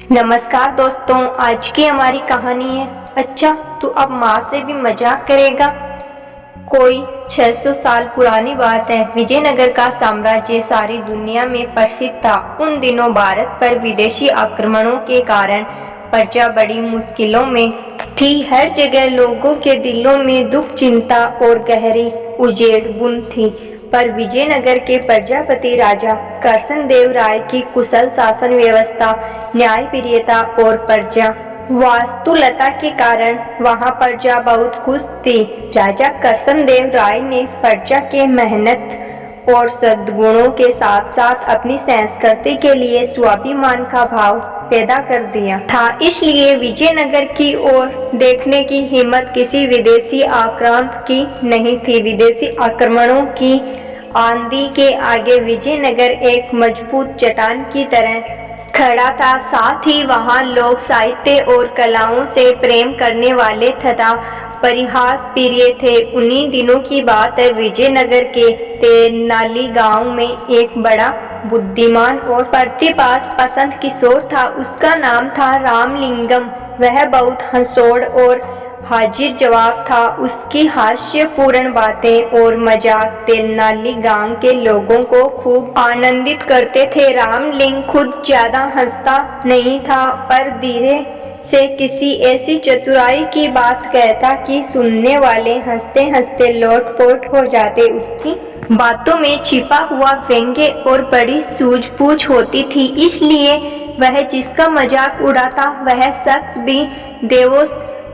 नमस्कार दोस्तों, आज की हमारी कहानी है अच्छा तू अब माँ से भी मजाक करेगा। कोई 600 साल पुरानी बात है। विजयनगर का साम्राज्य सारी दुनिया में प्रसिद्ध था। उन दिनों भारत पर विदेशी आक्रमणों के कारण प्रजा बड़ी मुश्किलों में थी। हर जगह लोगों के दिलों में दुख, चिंता और गहरी उजेड़ बुन थी। पर विजयनगर के प्रजापति राजा करसनदेव राय की कुशल शासन व्यवस्था, न्यायप्रियता और प्रजा वास्तुलता के कारण वहां प्रजा बहुत खुश थी। राजा करसनदेव राय ने प्रजा के मेहनत और सद्गुणों के साथ साथ अपनी संस्कृति के लिए स्वाभिमान का भाव पैदा कर दिया था। इसलिए विजयनगर की ओर देखने की हिम्मत किसी विदेशी आक्रांत की नहीं थी। विदेशी आक्रमणों की आंधी के आगे विजयनगर एक मजबूत चट्टान की तरह खड़ा था। साथ ही वहां लोग साहित्य और कलाओं से प्रेम करने वाले तथा परिहास प्रिय थे। उन्हीं दिनों की बात है। विजयनगर के तेनाली गांव में एक बड़ा बुद्धिमान और प्रतिभास पसंद किशोर था। उसका नाम था रामलिंगम। वह बहुत हंसोड़ और हाजिर जवाब था। उसकी हास्यपूर्ण बातें और मजाक तेनाली गांव के लोगों को खूब आनंदित करते थे। रामलिंग खुद ज्यादा हंसता नहीं था, पर धीरे से किसी ऐसी चतुराई की बात कहता कि सुनने वाले हंसते हंसते लोटपोट हो जाते। उसकी बातों में छिपा हुआ व्यंग्य और बड़ी सूझबूझ होती थी। इसलिए वह जिसका मजाक उड़ाता वह शख्स भी देवों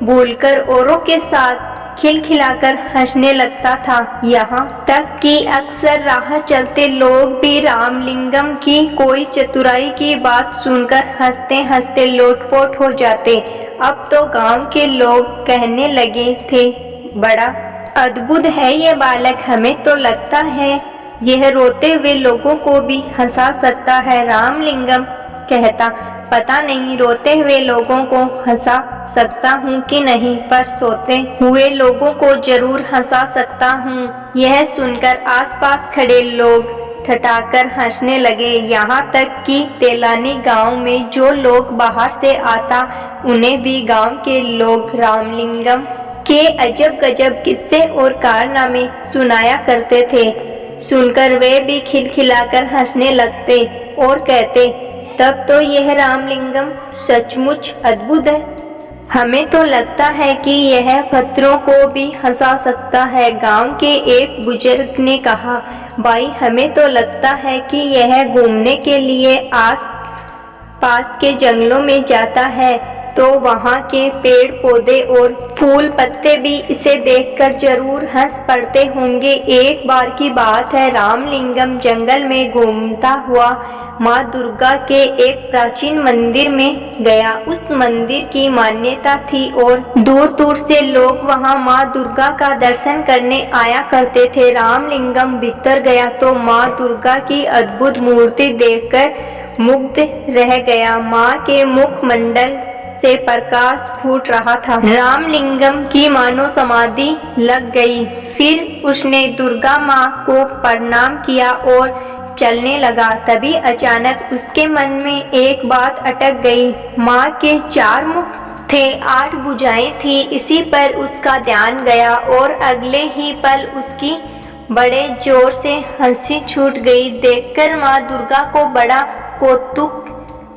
भूलकर औरों के साथ खिलखिलाकर हंसने लगता था। यहाँ तक कि अक्सर राह चलते लोग भी रामलिंगम की कोई चतुराई की बात सुनकर हंसते हंसते लोटपोट हो जाते। अब तो गांव के लोग कहने लगे थे, बड़ा अद्भुत है ये बालक। हमें तो लगता है यह रोते हुए लोगों को भी हंसा सकता है। रामलिंगम कहता, पता नहीं रोते हुए लोगों को हंसा सकता हूँ कि नहीं, पर सोते हुए लोगों को जरूर हंसा सकता हूँ। यह सुनकर आसपास खड़े लोग ठठाकर हंसने लगे। यहाँ तक कि तेलानी गांव में जो लोग बाहर से आता उन्हें भी गांव के लोग रामलिंगम के अजब गजब किस्से और कारनामे सुनाया करते थे। सुनकर वे भी खिलखिलाकर हंसने लगते और कहते, तब तो यह रामलिंगम सचमुच अद्भुत है। हमें तो लगता है कि यह पत्थरों को भी हंसा सकता है। गांव के एक बुजुर्ग ने कहा, भाई हमें तो लगता है कि यह घूमने के लिए आस पास के जंगलों में जाता है तो वहाँ के पेड़ पौधे और फूल पत्ते भी इसे देखकर जरूर हंस पड़ते होंगे। एक बार की बात है, रामलिंगम जंगल में घूमता हुआ माँ दुर्गा के एक प्राचीन मंदिर में गया। उस मंदिर की मान्यता थी और दूर दूर से लोग वहाँ माँ दुर्गा का दर्शन करने आया करते थे। रामलिंगम भीतर गया तो माँ दुर्गा की अद्भुत मूर्ति देखकर मुग्ध रह गया। माँ के मुखमंडल से प्रकाश फूट रहा था। रामलिंगम की मानो समाधि लग गई। फिर उसने दुर्गा माँ को प्रणाम किया और चलने लगा। तभी अचानक उसके मन में एक बात अटक गई। माँ के 4 मुख थे, 8 भुजाएं थी। इसी पर उसका ध्यान गया और अगले ही पल उसकी बड़े जोर से हंसी छूट गई। देखकर माँ दुर्गा को बड़ा कौतुक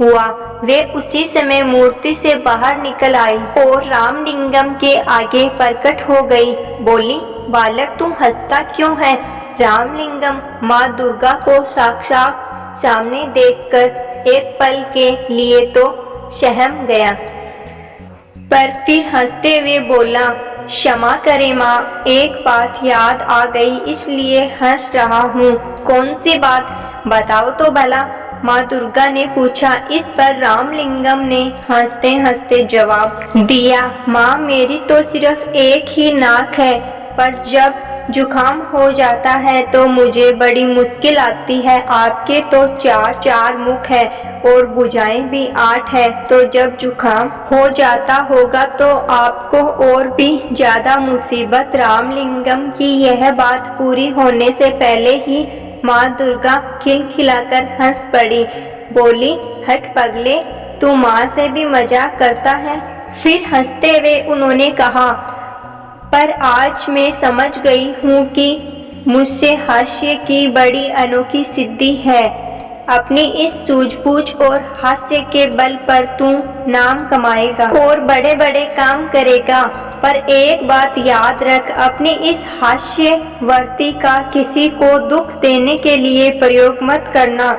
हुआ। वे उसी समय मूर्ति से बाहर निकल आई और रामलिंगम के आगे प्रकट हो गई। बोली, बालक तुम हंसता क्यों है? रामलिंगम माँ दुर्गा को साक्षात सामने देखकर एक पल के लिए तो सहम गया, पर फिर हंसते हुए बोला, क्षमा करें माँ, एक बात याद आ गई इसलिए हंस रहा हूँ। कौन सी बात, बताओ तो भला, माँ दुर्गा ने पूछा। इस पर रामलिंगम ने हंसते हंसते जवाब दिया, माँ मेरी तो सिर्फ एक ही नाक है, पर जब जुकाम हो जाता है तो मुझे बड़ी मुश्किल आती है। आपके तो 4 मुख है और भुजाएं भी 8 है, तो जब जुकाम हो जाता होगा तो आपको और भी ज्यादा मुसीबत। रामलिंगम की यह बात पूरी होने से पहले ही माँ दुर्गा खिलखिलाकर हंस पड़ी। बोली, हट पगले, तू माँ से भी मजाक करता है। फिर हंसते हुए उन्होंने कहा, पर आज मैं समझ गई हूँ कि मुझसे हास्य की बड़ी अनोखी सिद्धि है। अपनी इस सूझबूझ और हास्य के बल पर तू नाम कमाएगा और बड़े बड़े काम करेगा। पर एक बात याद रख, अपनी इस हास्य वर्ती का किसी को दुख देने के लिए प्रयोग मत करना।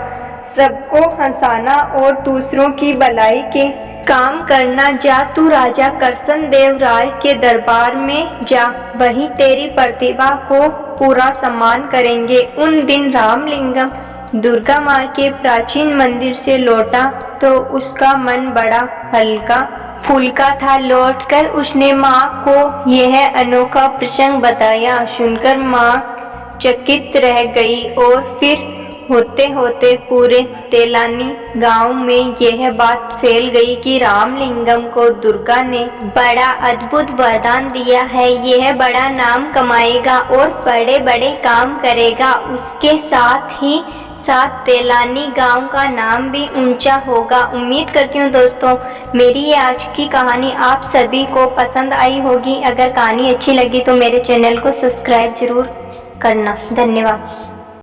सबको हंसाना और दूसरों की भलाई के काम करना। जा तू राजा करसन देव राय के दरबार में जा, वहीं तेरी प्रतिभा को पूरा सम्मान करेंगे। उन दिन रामलिंगम दुर्गा माँ के प्राचीन मंदिर से लौटा तो उसका मन बड़ा हल्का फुल्का था। लौटकर उसने माँ को यह अनोखा प्रसंग बताया। सुनकर माँ चकित रह गई और फिर होते होते पूरे तेलानी गांव में यह बात फैल गई कि रामलिंगम को दुर्गा ने बड़ा अद्भुत वरदान दिया है। यह बड़ा नाम कमाएगा और बड़े बड़े काम करेगा। उसके साथ ही साथ तेलानी गांव का नाम भी ऊंचा होगा। उम्मीद करती हूँ दोस्तों मेरी ये आज की कहानी आप सभी को पसंद आई होगी। अगर कहानी अच्छी लगी तो मेरे चैनल को सब्सक्राइब जरूर करना। धन्यवाद।